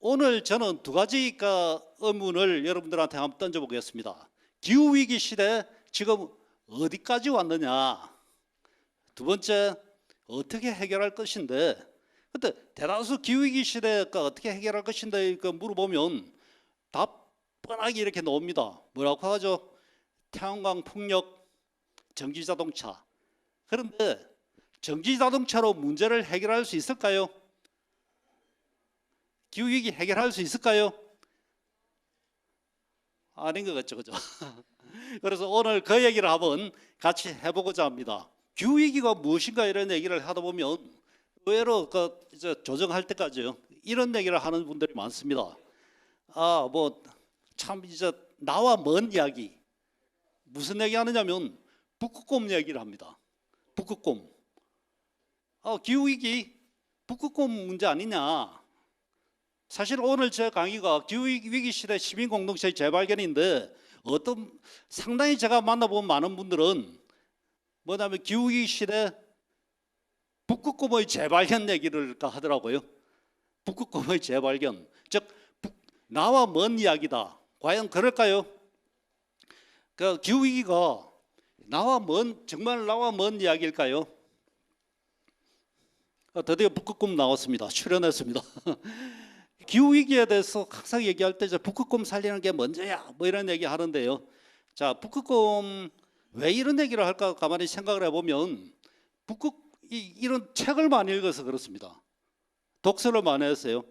오늘 저는 두 가지 의문을 여러분들한테 한번 던져보겠습니다. 기후위기 시대 지금 어디까지 왔느냐, 두 번째 어떻게 해결할 것인데, 근데 대다수 기후위기 시대가 어떻게 해결할 것인데 물어보면 답 뻔하게 이렇게 나옵니다. 뭐라고 하죠? 태양광 풍력, 전기자동차. 그런데 전기자동차로 문제를 해결할 수 있을까요? 기후위기 해결할 수 있을까요? 아닌 것 같죠, 그죠? 그래서 오늘 그 얘기를 한번 같이 해보고자 합니다. 기후위기가 무엇인가 이런 얘기를 하다 보면 의외로 이제 조정할 때까지요, 이런 얘기를 하는 분들이 많습니다. 참 이제 나와 먼 이야기. 무슨 얘기 하느냐면 북극곰 얘기를 합니다. 북극곰. 기후위기 북극곰 문제 아니냐. 사실 오늘 제 강의가 기후위기 시대 시민공동체의 재발견인데, 상당히 제가 만나본 많은 분들은 뭐냐면 기후위기 시대 북극곰의 재발견 얘기를 하더라고요. 북극곰의 재발견, 즉 나와 먼 이야기다. 과연 그럴까요? 기후위기가 정말 나와 먼 이야기일까요? 드디어 북극곰 나왔습니다. 출연했습니다. 기후위기에 대해서 항상 얘기할 때 북극곰 살리는 게 먼저야 뭐 이런 얘기 하는데요. 자, 북극곰 왜 이런 얘기를 할까 가만히 생각을 해보면 이런 책을 많이 읽어서 그렇습니다. 독서를 많이 했어요.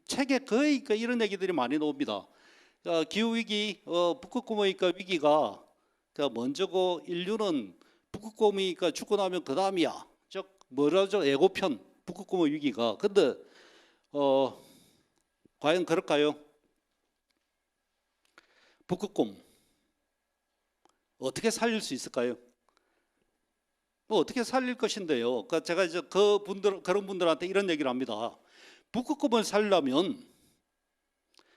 책에 거의 이런 얘기들이 많이 나옵니다. 기후위기, 북극곰의 위기가 먼저고, 인류는 북극곰이 죽고 나면 그 다음이야. 즉 뭐라죠? 예고편, 북극곰의 위기가. 근데 과연 그럴까요? 북극곰 어떻게 살릴 수 있을까요? 어떻게 살릴 것인데요. 제가 이제 그런 분들한테 이런 얘기를 합니다. 북극곰을 살려면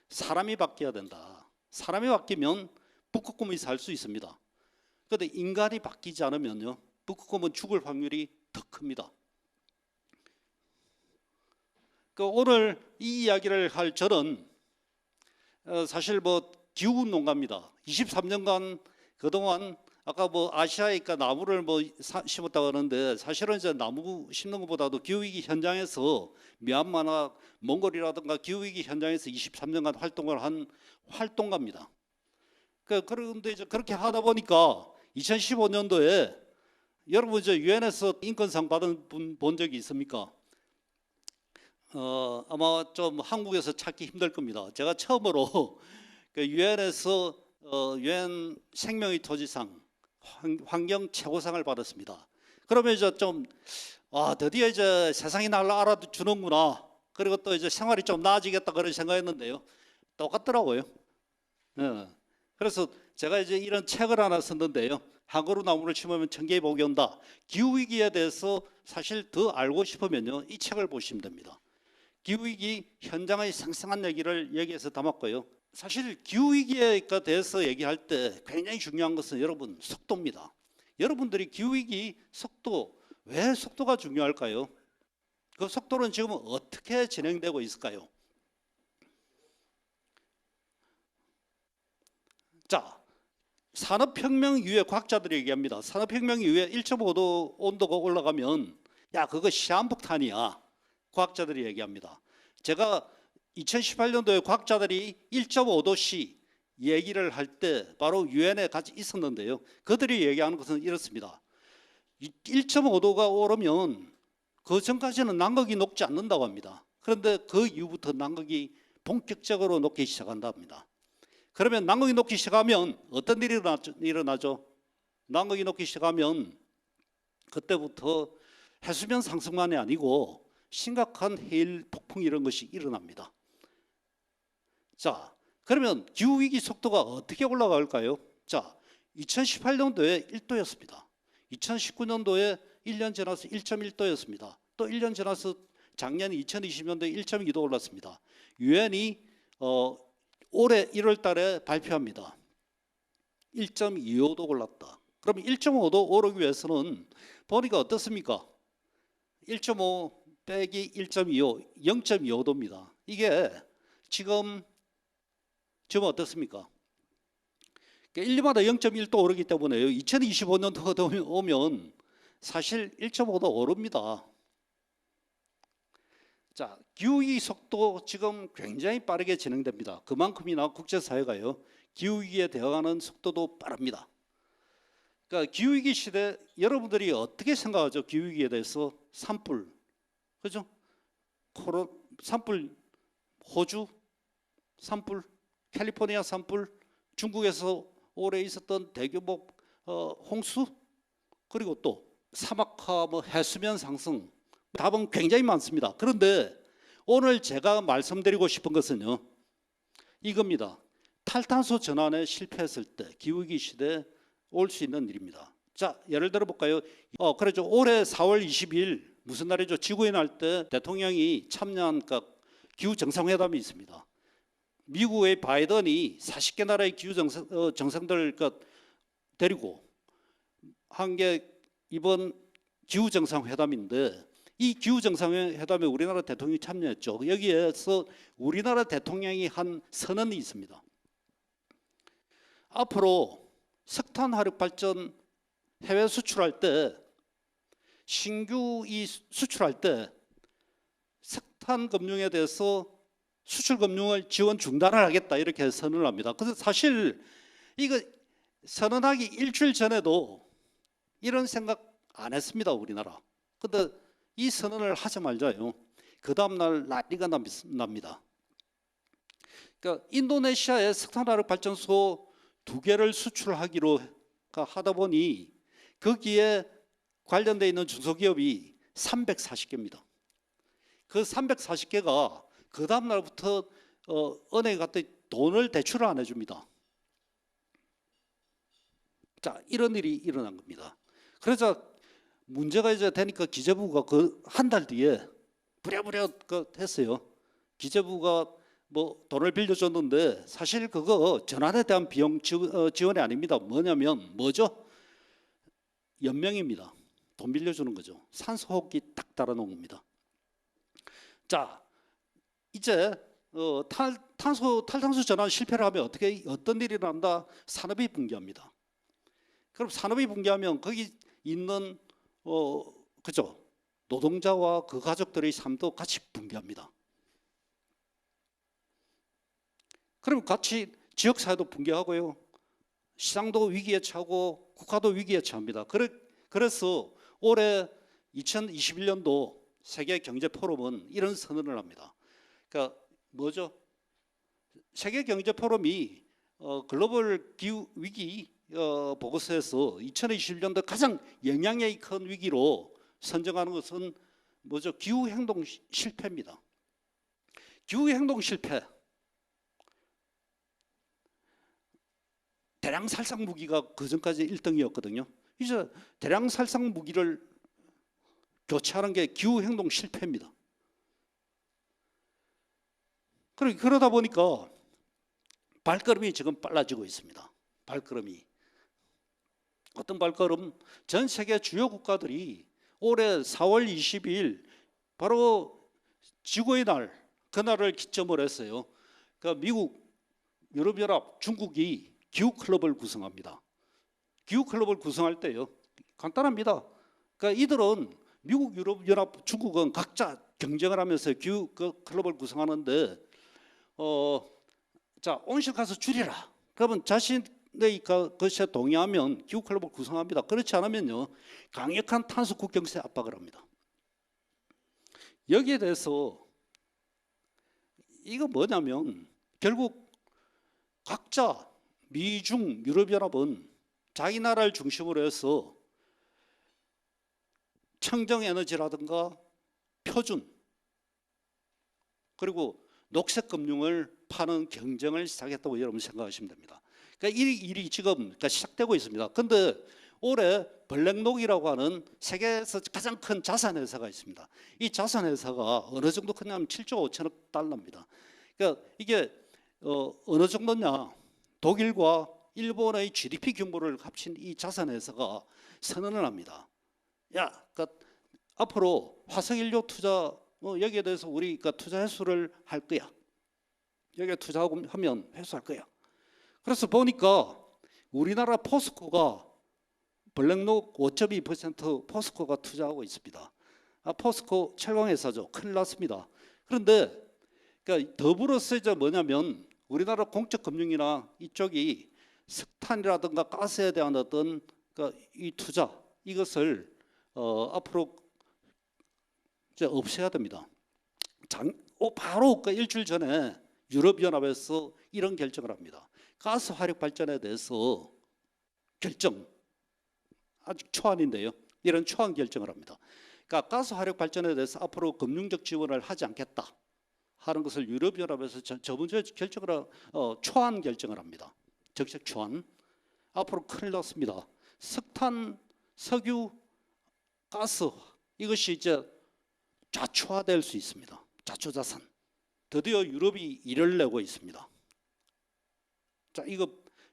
사람이 바뀌어야 된다. 사람이 바뀌면 북극곰이 살 수 있습니다. 그런데 인간이 바뀌지 않으면요, 북극곰은 죽을 확률이 더 큽니다. 오늘 이 이야기를 할 저는 사실 기후 농가입니다. 23년간 그동안 아까 아시아에 나무를 심었다고 하는데, 사실은 이제 나무 심는 것보다도 기후위기 현장에서 미얀마나 몽골이라든가 기후위기 현장에서 23년간 활동을 한 활동가입니다. 그런데 이제 그렇게 하다 보니까 2015년도에 여러분 이제 유엔에서 인권상 받은 분 본 적이 있습니까? 아마 좀 한국에서 찾기 힘들 겁니다. 제가 처음으로 유엔에서 유엔 생명의 토지상 환경 최고상을 받았습니다. 그러면 이제 드디어 이제 세상이 날 알아주는구나. 그리고 또 이제 생활이 좀 나아지겠다 그런 생각했는데요, 똑같더라고요. 그래서 제가 이제 이런 책을 하나 썼는데요. 한그루 나무를 심으면 천개의 복이 온다. 기후위기에 대해서 사실 더 알고 싶으면요, 이 책을 보시면 됩니다. 기후위기 현장의 생생한 얘기를 여기에서 담았고요. 사실 기후위기에 대해서 얘기할 때 굉장히 중요한 것은 여러분 속도입니다. 여러분들이 기후위기 속도, 왜 속도가 중요할까요? 그 속도는 지금 어떻게 진행되고 있을까요? 자, 산업혁명 이후에 과학자들이 얘기합니다. 산업혁명 이후에 1.5도 온도가 올라가면 그거 시한폭탄이야. 과학자들이 얘기합니다. 제가 2018년도에 과학자들이 1.5도씨 얘기를 할 때 바로 유엔에 같이 있었는데요. 그들이 얘기하는 것은 이렇습니다. 1.5도가 오르면 그 전까지는 난극이 녹지 않는다고 합니다. 그런데 그 이후부터 난극이 본격적으로 녹기 시작한답니다. 그러면 난극이 녹기 시작하면 어떤 일이 일어나죠? 난극이 녹기 시작하면 그때부터 해수면 상승만이 아니고 심각한 해일 폭풍 이런 것이 일어납니다. 자, 그러면 기후위기 속도가 어떻게 올라갈까요? 자, 2018년도에 1도였습니다. 2019년도에 1년 지나서 1.1도였습니다. 또 1년 지나서 작년 2020년도에 1.2도 올랐습니다. 유엔이 올해 1월 달에 발표합니다. 1.25도 올랐다. 그럼 1.5도 오르기 위해서는 보니까 어떻습니까? 1.5 빼기 1.25, 0.25도입니다. 이게 지금 어떻습니까? 1년마다 0.1도 오르기 때문에요. 2025년도가 오면 사실 1.5도 오릅니다. 자, 기후위기 속도 지금 굉장히 빠르게 진행됩니다. 그만큼이나 국제사회가요, 기후위기에 대응하는 속도도 빠릅니다. 그러니까 기후위기 시대 여러분들이 어떻게 생각하죠? 기후위기에 대해서 산불, 그죠? 산불, 호주 산불, 캘리포니아 산불, 중국에서 올해 있었던 대규모 홍수, 그리고 또 사막화, 해수면 상승, 답은 굉장히 많습니다. 그런데 오늘 제가 말씀드리고 싶은 것은요, 이겁니다. 탈탄소 전환에 실패했을 때 기후위기 시대에 올 수 있는 일입니다. 자, 예를 들어 볼까요? 그렇죠. 올해 4월 20일 무슨 날이죠? 지구의 날 때 대통령이 참여한 기후 정상회담이 있습니다. 미국의 바이든이 40개 나라의 기후 정상들 데리고 한 게 이번 기후 정상회담인데, 이 기후 정상회담에 우리나라 대통령이 참여했죠. 여기에서 우리나라 대통령이 한 선언이 있습니다. 앞으로 석탄 화력 발전 해외 수출할 때, 신규 수출할 때 석탄 금융에 대해서 수출 금융을 지원 중단을 하겠다, 이렇게 선언을 합니다. 그래서 사실 이거 선언하기 일주일 전에도 이런 생각 안 했습니다, 우리나라. 근데 이 선언을 하자마자요, 그 다음날 난리가 납니다. 그러니까 인도네시아에 석탄화력 발전소 2개를 수출하기로 하다 보니 거기에 관련되어 있는 중소기업이 340개입니다. 그 340개가 그 다음 날부터 은행에 갔더니 돈을 대출을 안 해줍니다. 자, 이런 일이 일어난 겁니다. 그래서 문제가 이제 되니까 기재부가 그 한 달 뒤에 부랴부랴 했어요. 기재부가 돈을 빌려줬는데 사실 그거 전환에 대한 비용 지원이 아닙니다. 뭐죠? 연명입니다. 돈 빌려주는 거죠. 산소호흡기 딱 달아놓은 겁니다. 자, 이제 탈탄소 전환 실패를 하면 어떤 일이 난다? 산업이 붕괴합니다. 그럼 산업이 붕괴하면 거기 있는 그죠? 노동자와 그 가족들의 삶도 같이 붕괴합니다. 그럼 같이 지역사회도 붕괴하고요, 시장도 위기에 처하고 국가도 위기에 처합니다. 그래서 올해 2021년도 세계경제포럼은 이런 선언을 합니다. 그러니까 뭐죠? 세계경제포럼이 글로벌 기후위기 보고서에서 2021년도 가장 영향력이 큰 위기로 선정하는 것은 뭐죠? 기후행동 실패입니다. 기후행동 실패, 대량 살상 무기가 그전까지 1등이었거든요. 이제 대량 살상 무기를 교체하는 게 기후행동 실패입니다. 그러다 보니까 발걸음이 지금 빨라지고 있습니다. 발걸음이. 어떤 발걸음? 전 세계 주요 국가들이 올해 4월 22일 바로 지구의 날, 그날을 기점으로 했어요. 그러니까 미국, 유럽연합, 중국이 기후클럽을 구성합니다. 기후클럽을 구성할 때요, 간단합니다. 그러니까 이들은 미국, 유럽연합, 중국은 각자 경쟁을 하면서 기후클럽을 구성하는데, 자, 온실가스 줄이라. 그러면 자신의 것에 동의하면 기후클럽을 구성합니다. 그렇지 않으면요, 강력한 탄소 국경세 압박을 합니다. 여기에 대해서 이거 뭐냐면 결국 각자 미중 유럽연합은 자기 나라를 중심으로 해서 청정에너지라든가 표준, 그리고 녹색금융을 파는 경쟁을 시작했다고 여러분 생각하시면 됩니다. 그러니까 이 일이 지금 시작되고 있습니다. 그런데 올해 블랙록이라고 하는 세계에서 가장 큰 자산회사가 있습니다. 이 자산회사가 어느 정도 크냐면 7조 5천억 달러입니다. 그러니까 이게 어느 정도냐? 독일과 일본의 GDP 규모를 합친 이 자산회사가 선언을 합니다. 야, 앞으로 화석연료 투자 여기에 대해서 우리가 투자 회수를 할 거야. 여기에 투자하면 회수할 거야. 그래서 보니까 우리나라 포스코가 블랙록 5.2% 포스코가 투자하고 있습니다. 포스코 철강회사죠. 큰일 났습니다. 그런데 그러니까 더불어서 이제 뭐냐면 우리나라 공적금융이나 이쪽이 석탄이라든가 가스에 대한 어떤 이 투자 이것을 앞으로 이제 없애야 됩니다. 바로 일주일 전에 유럽연합에서 이런 결정을 합니다. 가스 화력 발전에 대해서 결정, 아직 초안인데요. 이런 초안 결정을 합니다. 그러니까 가스 화력 발전에 대해서 앞으로 금융적 지원을 하지 않겠다 하는 것을 유럽연합에서 저번 주에 결정을 초안 결정을 합니다. 정책 초안. 앞으로 큰일 났습니다. 석탄, 석유, 가스 이것이 이제 좌초화될 수 있습니다. 좌초자산. 드디어 유럽이 이를 내고 있습니다. 자, 이거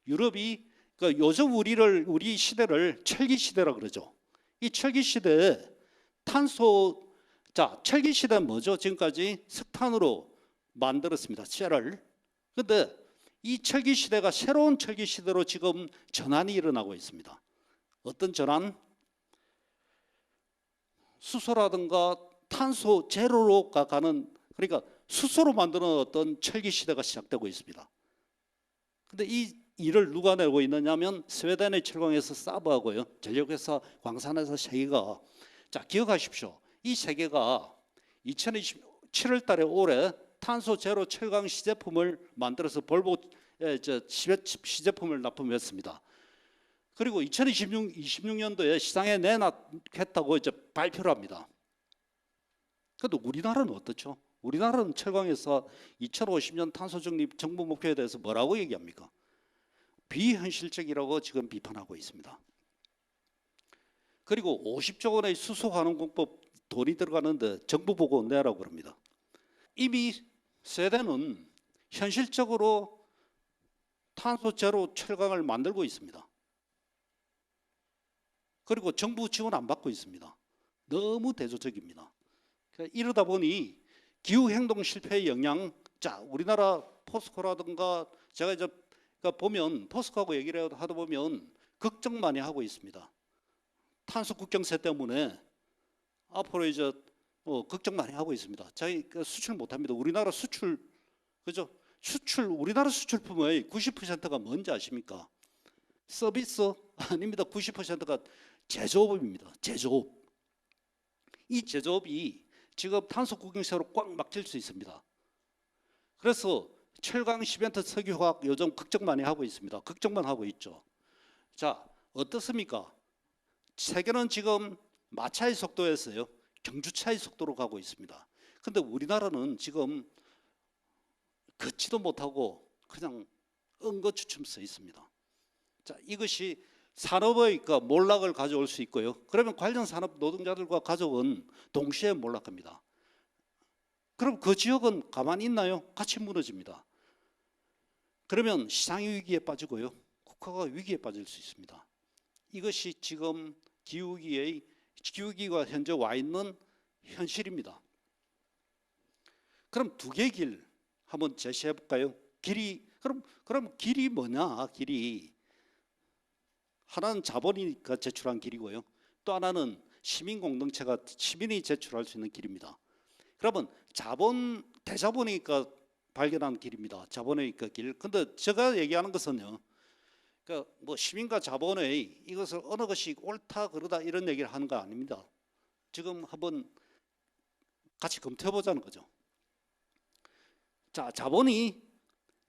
유럽이 요즘 우리 시대를 철기 시대라 그러죠. 이 철기 시대에 철기 시대는 뭐죠? 지금까지 석탄으로 만들었습니다. 쇠를. 그런데 이 철기 시대가 새로운 철기 시대로 지금 전환이 일어나고 있습니다. 어떤 전환? 수소라든가 탄소 제로로 가는, 그러니까 수소로 만드는 어떤 철기 시대가 시작되고 있습니다. 근데 이 일을 누가 내고 있느냐면 스웨덴의 철강회사 사브하고요, 전력회사 광산회사 세 개가, 자 기억하십시오. 이 세 개가 2027월 달에 올해 탄소 제로 철강 시제품을 만들어서 볼보 시제품을 납품했습니다. 그리고 2026년도에 시장에 내놨겠다고 이제 발표를 합니다. 그런데 우리나라는 어떻죠? 우리나라는 철강에서 2050년 탄소 중립 정부 목표에 대해서 뭐라고 얘기합니까? 비현실적이라고 지금 비판하고 있습니다. 그리고 50조 원의 수소환원공법 돈이 들어가는데 정부 보고 내라고 그럽니다. 이미 스웨덴은 현실적으로 탄소 제로 철강을 만들고 있습니다. 그리고 정부 지원 안 받고 있습니다. 너무 대조적입니다. 이러다 보니 기후행동 실패의 영향, 자 우리나라 포스코라든가 제가 이제 보면 포스코하고 얘기를 하다 보면 걱정 많이 하고 있습니다. 탄소 국경세 때문에 앞으로 이제 걱정 많이 하고 있습니다. 자기 수출 못합니다. 우리나라 수출, 그죠? 우리나라 수출품의 90%가 뭔지 아십니까? 서비스 아닙니다. 90%가 제조업입니다. 제조업. 이 제조업이 지금 탄소 국경세로 꽉 막힐 수 있습니다. 그래서 철강, 시멘트, 석유화학 요즘 걱정 많이 하고 있습니다. 걱정만 하고 있죠. 자, 어떻습니까? 세계는 지금 마차의 속도에서요, 경주차의 속도로 가고 있습니다. 그런데 우리나라는 지금 걷지도 못하고 그냥 엉거주춤 서 있습니다. 자, 이것이 산업의 몰락을 가져올 수 있고요. 그러면 관련 산업 노동자들과 가족은 동시에 몰락합니다. 그럼 그 지역은 가만히 있나요? 같이 무너집니다. 그러면 시장이 위기에 빠지고요, 국가가 위기에 빠질 수 있습니다. 이것이 지금 기후위기가 현재 와 있는 현실입니다. 그럼 두 개의 길 한번 제시해 볼까요? 그럼 길이 뭐냐? 길이 하나는 자본이니까 제출한 길이고요, 또 하나는 시민 공동체가 시민이 제출할 수 있는 길입니다. 그러면 대자본이니까 발견한 길입니다. 자본의 길. 근데 제가 얘기하는 것은요, 뭐 시민과 자본의 이것을 어느 것이 옳다 그러다 이런 얘기를 하는 거 아닙니다. 지금 한번 같이 검토해 보자는 거죠. 자, 자본이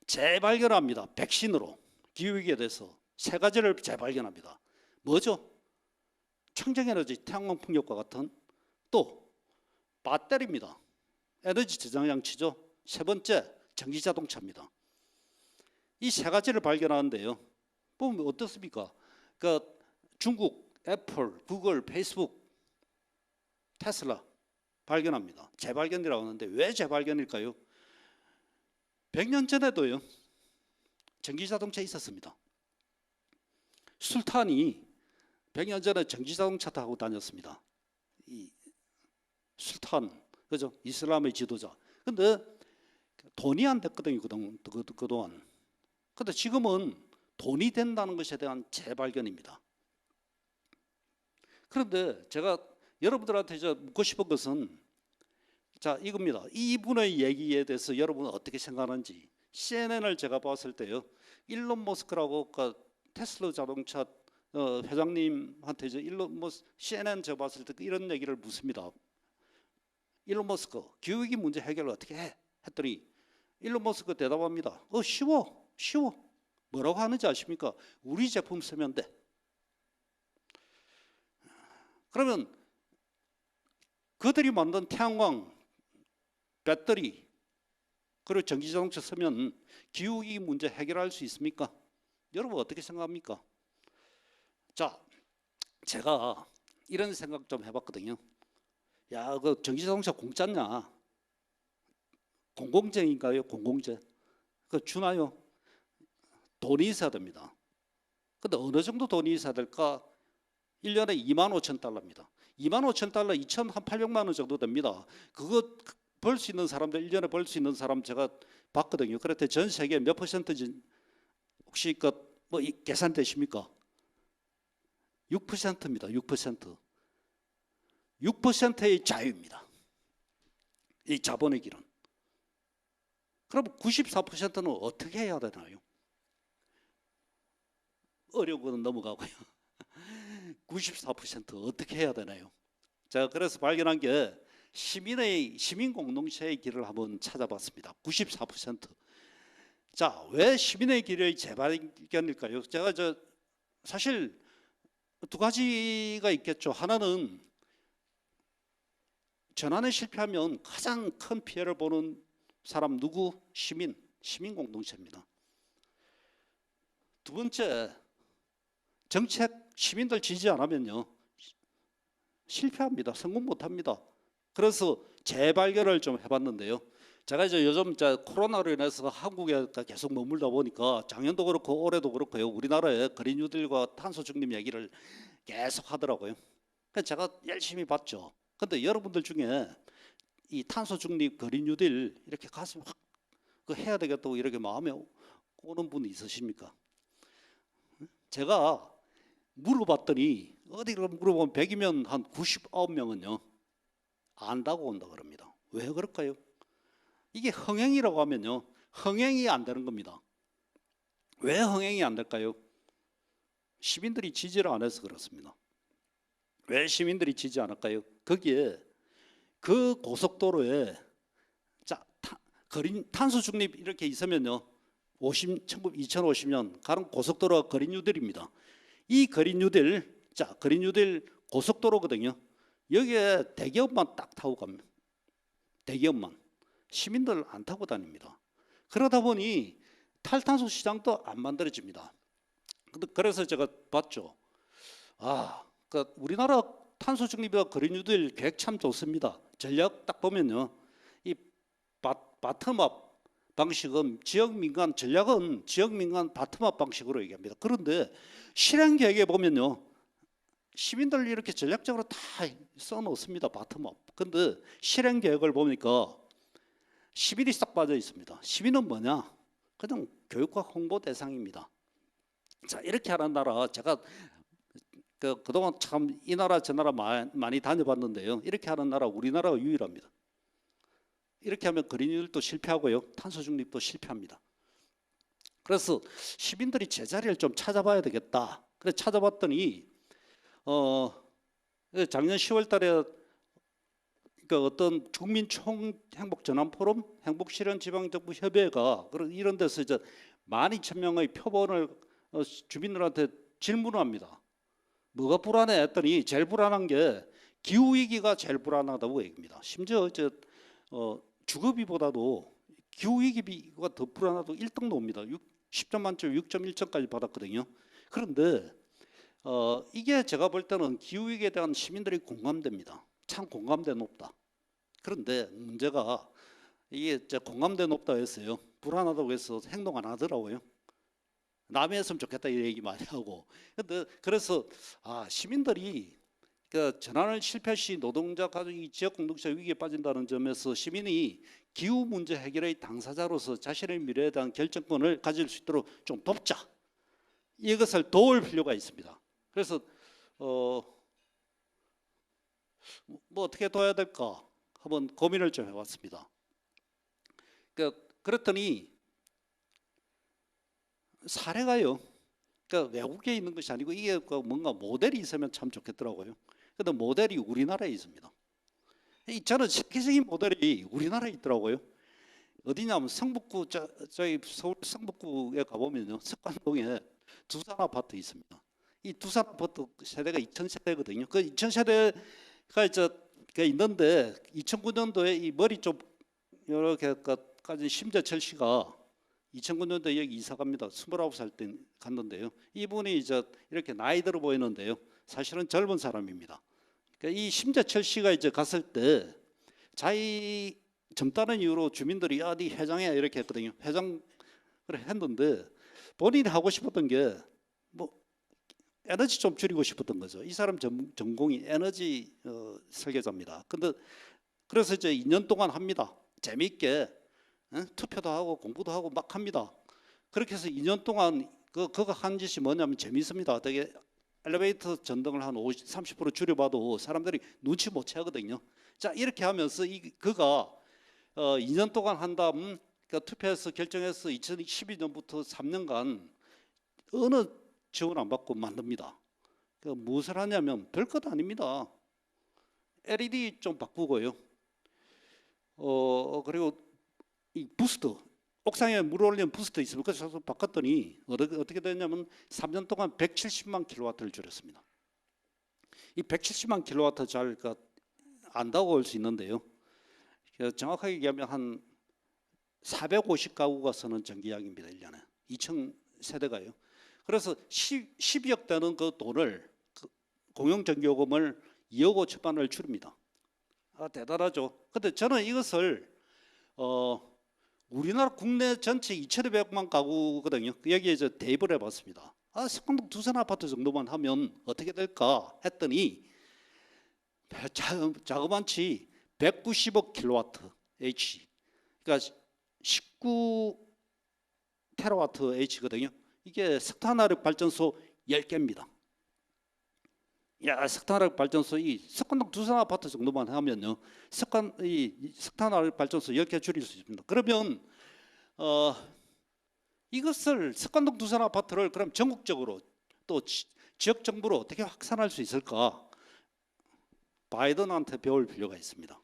재발견합니다. 백신으로 기후위기에 대해서 세 가지를 재발견합니다. 뭐죠? 청정에너지, 태양광 풍력과 같은, 또 배터리입니다. 에너지 저장 장치죠. 세 번째, 전기자동차입니다. 이 세 가지를 발견하는데요, 보면 어떻습니까? 중국, 애플, 구글, 페이스북, 테슬라 발견합니다. 재발견이라고 하는데 왜 재발견일까요? 100년 전에도요, 전기자동차 있었습니다. 술탄이 100년 전에 전기자동차 타고 다녔습니다. 이 술탄, 그죠? 이슬람의 지도자. 근데 돈이 안 됐거든요, 그동안. 근데 지금은 돈이 된다는 것에 대한 재발견입니다. 그런데 제가 여러분들한테 묻고 싶은 것은 자, 이겁니다. 이분의 얘기에 대해서 여러분은 어떻게 생각하는지. CNN을 제가 봤을 때요, 일론 머스크라고 테슬라 자동차 회장님한테 CNN 제가 봤을 때 이런 얘기를 묻습니다. 일론 머스크, 기후위기 문제 해결을 어떻게 해? 했더니 일론 머스크 대답합니다. 쉬워. 뭐라고 하는지 아십니까? 우리 제품 쓰면 돼. 그러면 그들이 만든 태양광, 배터리, 그리고 전기자동차 쓰면 기후위기 문제 해결할 수 있습니까? 여러분 어떻게 생각합니까? 자, 제가 이런 생각 좀 해봤거든요. 야, 그 전기자동차 공짜냐? 공공재인가요? 공공재? 그 주나요? 돈이 있어야 됩니다. 근데 어느 정도 돈이 있어야 될까? 1년에 25,000달러입니다. 25,000달러, 2,800만 원 정도 됩니다. 그거 벌 수 있는 사람들, 1년에 벌 수 있는 사람 제가 봤거든요. 그랬더니 전 세계 몇 퍼센트인지 혹시 뭐 계산되십니까? 6%입니다. 6%. 6%의 자유입니다. 이 자본의 길은. 그럼 94%는 어떻게 해야 되나요? 어려운 거는 넘어가고요. 94% 어떻게 해야 되나요? 제가 그래서 발견한 게 시민 공동체의 길을 한번 찾아봤습니다. 94%. 자, 왜 시민의 길의 재발견일까요? 제가 사실 두 가지가 있겠죠. 하나는 전환에 실패하면 가장 큰 피해를 보는 사람 누구? 시민 공동체입니다. 두 번째, 정책 시민들 지지 안 하면요 실패합니다. 성공 못합니다. 그래서 재발견을 좀 해봤는데요. 제가 이제 요즘 코로나로 인해서 한국에 계속 머물다 보니까 작년도 그렇고 올해도 그렇고요, 우리나라의 그린 뉴딜과 탄소 중립 얘기를 계속 하더라고요. 그래서 제가 열심히 봤죠. 근데 여러분들 중에 이 탄소 중립 그린 뉴딜 이렇게 가슴 확 해야 되겠다고 이렇게 마음에 오는 분이 있으십니까? 제가 물어봤더니 어디로 물어보면 100이면 한 99명은요 안다고 온다 그럽니다. 왜 그럴까요? 이게 흥행이라고 하면요 흥행이 안 되는 겁니다. 왜 흥행이 안 될까요? 시민들이 지지를 안 해서 그렇습니다. 왜 시민들이 지지 않을까요? 거기에 그 고속도로에 탄소 중립 이렇게 있으면요 2050년 가는 고속도로가 그린 뉴딜입니다. 이 그린 뉴딜, 그린 뉴딜 고속도로거든요. 여기에 대기업만 딱 타고 갑니다. 대기업만. 시민들 안 타고 다닙니다. 그러다 보니 탈탄소 시장도 안 만들어집니다. 그래서 제가 봤죠. 우리나라 탄소 중립이나 그린 뉴딜 계획 참 좋습니다. 전략 딱 보면요, 이 바텀업 방식은 전략은 지역 민간 바텀업 방식으로 얘기합니다. 그런데 실행 계획에 보면요, 시민들 이렇게 전략적으로 다 써놓습니다. 바텀업. 근데 실행 계획을 보니까 시민이 싹 빠져 있습니다. 시민은 뭐냐? 그냥 교육과 홍보 대상입니다. 자, 이렇게 하는 나라, 제가 그동안 참 이 나라 저 나라 많이 다녀봤는데요, 이렇게 하는 나라 우리나라가 유일합니다. 이렇게 하면 그린 뉴딜도 실패하고요, 탄소 중립도 실패합니다. 그래서 시민들이 제자리를 좀 찾아봐야 되겠다. 그래서 찾아봤더니 작년 10월달에 어떤 국민 총행복 전환 포럼, 행복실현 지방정부 협의회가 이런 데서 이제 12,000명의 표본을 주민들한테 질문을 합니다. 뭐가 불안해 했더니 제일 불안한 게 기후 위기가 제일 불안하다고 얘기합니다. 심지어 주거비보다도 기후 위기가 더 불안하다고 1등 나옵니다. 10점 만점 6.1점까지 받았거든요. 그런데 이게 제가 볼 때는 기후 위기에 대한 시민들이 공감됩니다. 참 공감대 높다. 그런데 문제가 이게 공감대 높다 했어요. 불안하다고 해서 행동 안 하더라고요. 남이 했으면 좋겠다 이 얘기 많이 하고. 근데 그래서 시민들이 그 전환을 실패 시 노동자 가족이 지역 공동체 위기에 빠진다는 점에서 시민이 기후 문제 해결의 당사자로서 자신의 미래에 대한 결정권을 가질 수 있도록 좀 돕자. 이것을 도울 필요가 있습니다. 그래서 뭐 어떻게 도와야 될까 한번 고민을 좀 해봤습니다. 그랬더니 사례가요. 그러니까 외국에 있는 것이 아니고 이게 뭔가 모델이 있으면 참 좋겠더라고요. 근데 모델이 우리나라에 있습니다. 저는 세계적인 모델이 우리나라에 있더라고요. 어디냐면 성북구 저희 서울 성북구에 가보면요, 석관동에 두산 아파트 있습니다. 이 두산 아파트 세대가 2000세대거든요. 그 2000세대가 있는데 2009년도에 이 머리 좀 이렇게까지 심재철 씨가 2009년도에 여기 이사 갑니다. 29살 때 갔는데요. 이분이 이렇게 나이 들어 보이는데요. 사실은 젊은 사람입니다. 그러니까 이 심재철 씨가 갔을 때 자기 젊다는 이유로 주민들이 네 회장이야 이렇게 했거든요. 회장을 했는데 본인이 하고 싶었던 게 뭐 에너지 좀 줄이고 싶었던 거죠. 이 사람 전공이 에너지 설계자입니다. 근데 그래서 2년 동안 합니다. 재미있게 투표도 하고 공부도 하고 막 합니다. 그렇게 해서 2년 동안 그가 한 짓이 뭐냐면 재미있습니다. 되게 엘리베이터 전등을 한 30% 줄여봐도 사람들이 눈치 못 채거든요. 자, 이렇게 하면서 그가 2년 동안 한 다음 투표해서 결정해서 2012년부터 3년간 어느 지원 안 받고 만듭니다. 무엇을 하냐면 별것 아닙니다. LED 좀 바꾸고요. 그리고 이 부스터, 옥상에 물 올리는 부스터 있으면 그래서 바꿨더니 어떻게 됐냐면 3년 동안 170만 킬로와트를 줄였습니다. 이 170만 킬로와트 잘 안다고 할 수 있는데요. 정확하게 얘기하면 한 450가구가 쓰는 전기약입니다. 1년에 2,000세대가요. 그래서 12억 되는 그 돈을 공용전기요금을 2억 5천만을 줄입니다. 대단하죠. 근데 저는 이것을 우리나라 국내 전체 2,200만 가구거든요. 여기에 대입을 해봤습니다. 석관동 두산 아파트 정도만 하면 어떻게 될까 했더니 자그만치 190억 킬로와트 H, 그러니까 19 테라와트 H거든요. 이게 석탄화력 발전소 10개입니다. 석탄화력 발전소 이 석관동 두산 아파트 정도만 하면요, 석탄화력 발전소 10개 줄일 수 있습니다. 그러면 이것을 석관동 두산 아파트를 그럼 전국적으로 또 지역 정부로 어떻게 확산할 수 있을까? 바이든한테 배울 필요가 있습니다.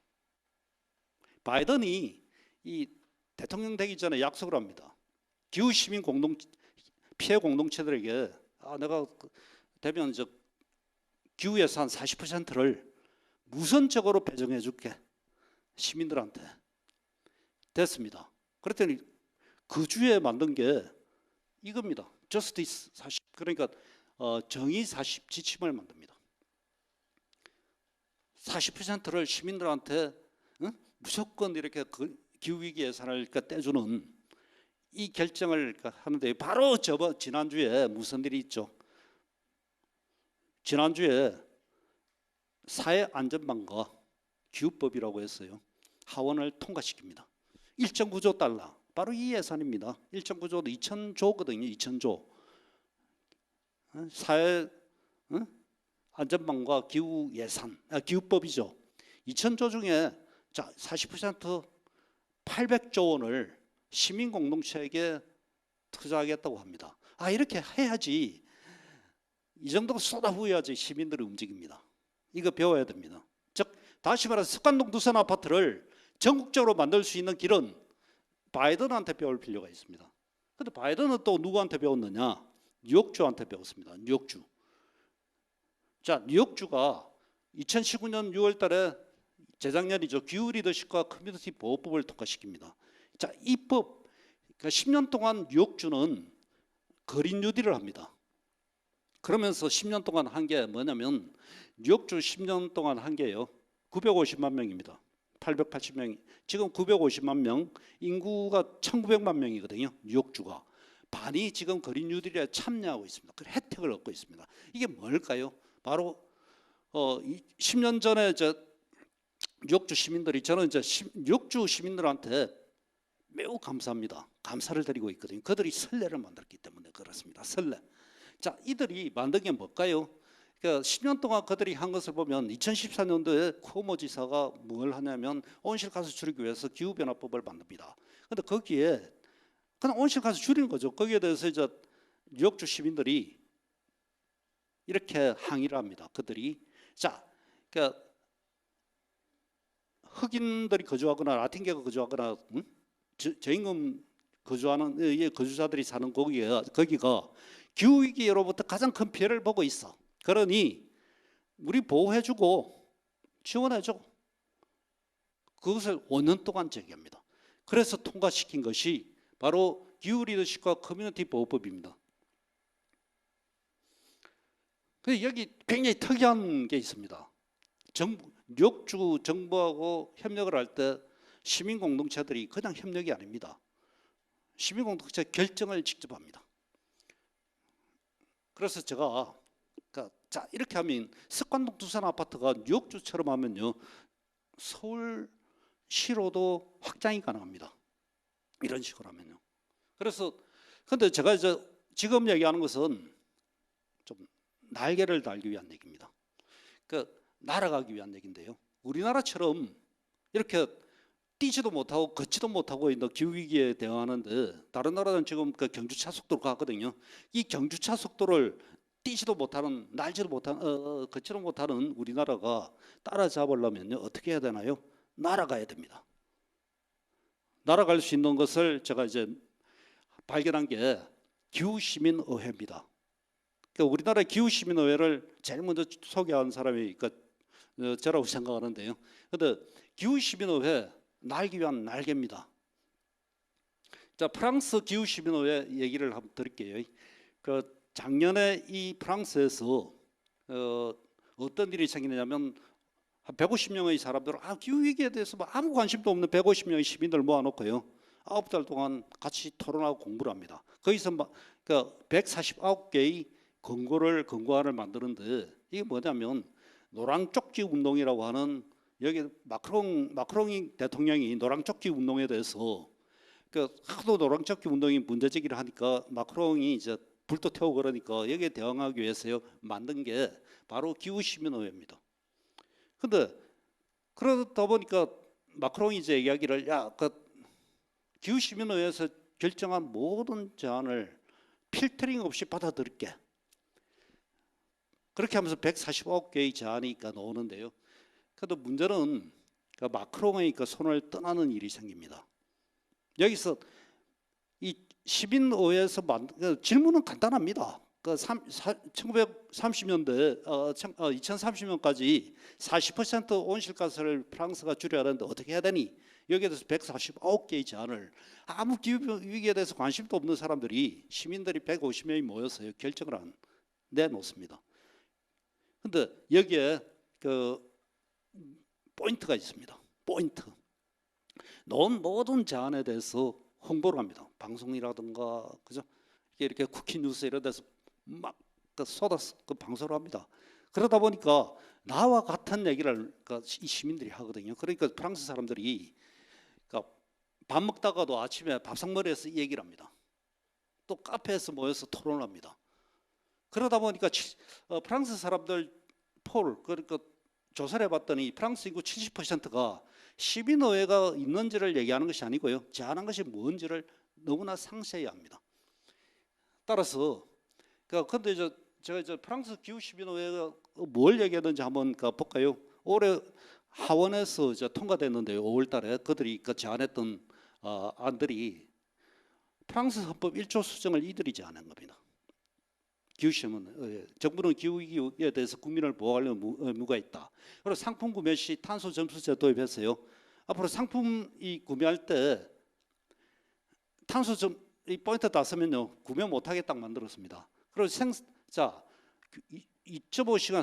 바이든이 이 대통령 되기 전에 약속을 합니다. 기후 시민 피해 공동체들에게 내가 되면 기후 예산 40%를 무선적으로 배정해 줄게. 시민들한테. 됐습니다. 그랬더니 그 주에 만든 게 이겁니다. 저스티스 40, 그러니까 정의 40 지침을 만듭니다. 40%를 시민들한테 무조건 이렇게 기후위기 예산을 떼주는 이 결정을 하는데, 바로 지난주에 무슨 일이 있죠? 지난주에 사회안전망과 기후법이라고 했어요. 하원을 통과시킵니다. 1.9조 달러, 바로 이 예산입니다. 1.9조도 2,000조거든요. 2,000조. 사회 안전망과 기후 예산, 기후법이죠. 2,000조 중에 40% 800조 원을 시민 공동체에게 투자하겠다고 합니다. 이렇게 해야지, 이 정도가 쏟아부어야지 시민들이 움직입니다. 이거 배워야 됩니다. 즉 다시 말해서 석관동 두산 아파트를 전국적으로 만들 수 있는 길은 바이든한테 배울 필요가 있습니다. 근데 바이든은 또 누구한테 배웠느냐? 뉴욕주한테 배웠습니다. 뉴욕주. 뉴욕주가 2019년 6월 달에 재작년이죠. 기후 리더십과 커뮤니티 보호법을 통과시킵니다. 이 법, 그러니까 10년 동안 뉴욕주는 그린 뉴딜을 합니다. 그러면서 10년 동안 한 게 뭐냐면, 뉴욕주 10년 동안 한 게요, 950만 명입니다. 880명, 지금 950만 명, 인구가 1,900만 명이거든요. 뉴욕주가 반이 지금 그린 뉴딜에 참여하고 있습니다. 그 혜택을 얻고 있습니다. 이게 뭘까요? 바로 10년 전에 뉴욕주 시민들이, 저는 이제 뉴욕주 시민들한테 매우 감사합니다. 감사를 드리고 있거든요. 그들이 선례를 만들었기 때문에 그렇습니다. 선례. 자, 이들이 만든 게 뭘까요? 그러니까 10년 동안 그들이 한 것을 보면 2014년도에 쿠오모 지사가 뭘 하냐면 온실가스 줄이기 위해서 기후변화법을 만듭니다. 그런데 거기에 그냥 온실가스 줄이는 거죠. 거기에 대해서 이제 뉴욕주 시민들이 이렇게 항의를 합니다. 그들이 자, 그러니까 흑인들이 거주하거나 라틴계가 거주하거나 저임금 거주하는 거주자들이 사는 거기가 기후 위기로부터 가장 큰 피해를 보고 있어. 그러니 우리 보호해주고 지원해줘. 그것을 5년 동안 제기합니다. 그래서 통과시킨 것이 바로 기후 리더십과 커뮤니티 보호법입니다. 여기 굉장히 특이한 게 있습니다. 뉴욕주 정부하고 협력을 할 때 시민 공동체들이 그냥 협력이 아닙니다. 시민 공동체 결정을 직접 합니다. 그래서 제가 자, 이렇게 하면 습관동 두산 아파트가 뉴욕주처럼 하면요 서울시로도 확장이 가능합니다. 이런 식으로 하면요. 그래서 근데 제가 이제 지금 얘기하는 것은 좀 날개를 달기 위한 얘기입니다. 날아가기 위한 얘기인데요. 우리나라처럼 이렇게 뛰지도 못하고 걷지도 못하고 있는 기후 위기에 대응하는데 다른 나라는 지금 그 경주차 속도로 가거든요. 이 경주차 속도를 뛰지도 못하는, 날지도 못하는, 걷지도 못하는 우리나라가 따라잡으려면요 어떻게 해야 되나요? 날아가야 됩니다. 날아갈 수 있는 것을 제가 이제 발견한 게 기후시민의회입니다. 그러니까 우리나라 기후시민의회를 제일 먼저 소개한 사람이 저라고 생각하는데요. 그런데 기후시민의회 날기 위한 날개입니다. 자, 프랑스 기후시민의회 얘기를 한번 드릴게요. 작년에 이 프랑스에서 어떤 일이 생기냐면 한 150명의 사람들, 기후 위기에 대해서 아무 관심도 없는 150명의 시민들 모아놓고요 9달 동안 같이 토론하고 공부를 합니다. 거기서 149개의 권고안을 만드는데 이게 뭐냐면 노랑쪽지 운동이라고 하는, 여기 마크롱 대통령이 노랑쪽지 운동에 대해서 하도 노랑쪽지 운동이 문제제기를 하니까 마크롱이 이제 불도 태우고 그러니까 여기에 대응하기 위해서 만든 게 바로 기후시민의회입니다. 근데 그러다 보니까 마크롱이 이제 이야기를 기후시민의회에서 결정한 모든 제안을 필터링 없이 받아들일게. 그렇게 하면서 149개의 제안이 나오는데요. 그래도 문제는 마크롱의 손을 떠나는 일이 생깁니다. 여기서 이 시민의회에서 질문은 간단합니다. 1930년대 2030년까지 40% 온실가스를 프랑스가 줄여야 하는데 어떻게 해야 되니? 여기에 대해서 149개의 제안을 아무 기후 위기에 대해서 관심도 없는 사람들이, 시민들이 150명이 모여서 결정을 내놓습니다. 근데 여기에 포인트가 있습니다. 포인트. 놓은 모든 제안에 대해서 홍보를 합니다. 방송이라든가 그죠? 이렇게 쿠키뉴스 이런 데서 막 쏟아서 방송을 합니다. 그러다 보니까 나와 같은 얘기를 이 시민들이 하거든요. 그러니까 프랑스 사람들이 밥 먹다가도 아침에 밥상머리에서 이 얘기를 합니다. 또 카페에서 모여서 토론을 합니다. 그러다 보니까 프랑스 사람들 그러니까 조사를 해봤더니 프랑스 인구 70%가 시민의회가 있는지를 얘기하는 것이 아니고요, 제안한 것이 뭔지를 너무나 상세히 압니다. 따라서 근데 제가 이제 프랑스 기후시민의회가 뭘 얘기하는지 한번 볼까요? 올해 하원에서 이제 통과됐는데요. 5월달에 그들이 제안했던 안들이 프랑스 헌법 1조 수정을 이들이 제안한 겁니다. 기후시민 정부는 기후위기에 대해서 국민을 보호하려는 의무가 있다. 그리고 상품 구매 시 탄소 점수제 도입했어요. 앞으로 상품 구매할 때 탄소 이 포인트 다 쓰면요 구매 못하게 딱 만들었습니다. 그리고 2.5시간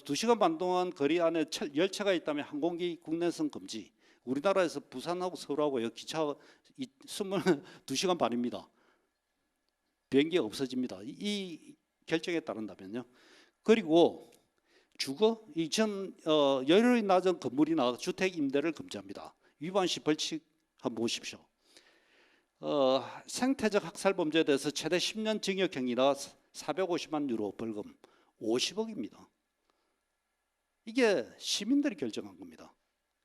2시간 반 동안 거리 안에 열차가 있다면 항공기 국내선 금지. 우리나라에서 부산하고 서울하고요 기차 2시간 반입니다. 비행기가 없어집니다. 이 결정에 따른다면요. 그리고 주거 이전 여유이 낮은 건물이나 주택 임대를 금지합니다. 위반 시 벌칙 한번 보십시오. 생태적 학살 범죄에 대해서 최대 10년 징역형이나 450만 유로 벌금 50억입니다. 이게 시민들이 결정한 겁니다.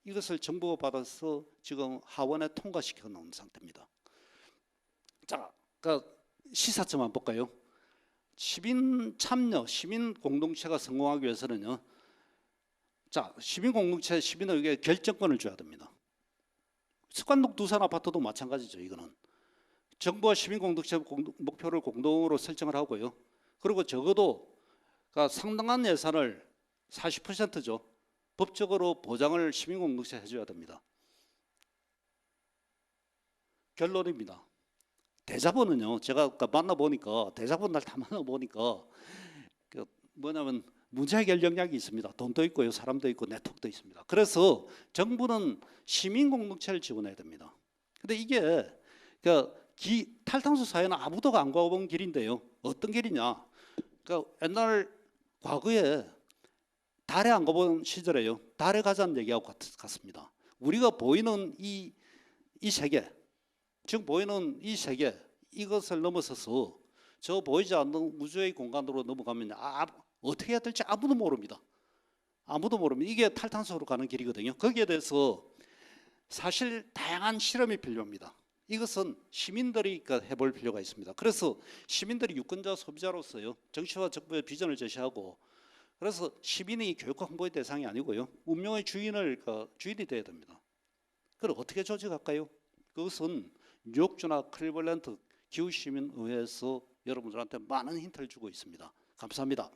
이것을 정부가 받아서 지금 하원에 통과시켜 놓은 상태입니다. 자, 그러니까 시사점 한번 볼까요? 시민 참여, 시민 공동체가 성공하기 위해서는요. 자, 시민 공동체 시민에게 결정권을 줘야 됩니다. 습관동 두산 아파트도 마찬가지죠. 이거는 정부와 시민 공동체 목표를 공동으로 설정을 하고요. 그리고 적어도 그러니까 상당한 예산을 40%죠. 법적으로 보장을 시민 공동체 해줘야 됩니다. 결론입니다. 대자본은요. 제가 아까 만나보니까 대자본 날 다 만나보니까 그 뭐냐면 문제 해결 역량이 있습니다. 돈도 있고요. 사람도 있고 네트워크도 있습니다. 그래서 정부는 시민 공동체를 지원해야 됩니다. 근데 이게 탈탄소 사회는 아무도 안 가본 길인데요. 어떤 길이냐? 그러니까 옛날 과거에 달에 안 가본 시절에요. 달에 가자는 얘기하고 같습니다. 우리가 보이는 이 세계, 지금 보이는 이 세계, 이것을 넘어서서 저 보이지 않는 우주의 공간으로 넘어가면 어떻게 해야 될지 아무도 모릅니다. 아무도 모릅니다. 이게 탈탄소로 가는 길이거든요. 거기에 대해서 사실 다양한 실험이 필요합니다. 이것은 시민들이 해볼 필요가 있습니다. 그래서 시민들이 유권자 소비자로서요. 정치와 정부의 비전을 제시하고 그래서 시민이 교육과 홍보의 대상이 아니고요. 운명의 주인이 돼야 됩니다. 그럼 어떻게 조직할까요? 그것은 뉴욕주나 클리블랜드 기후시민의회에서 여러분들한테 많은 힌트를 주고 있습니다. 감사합니다.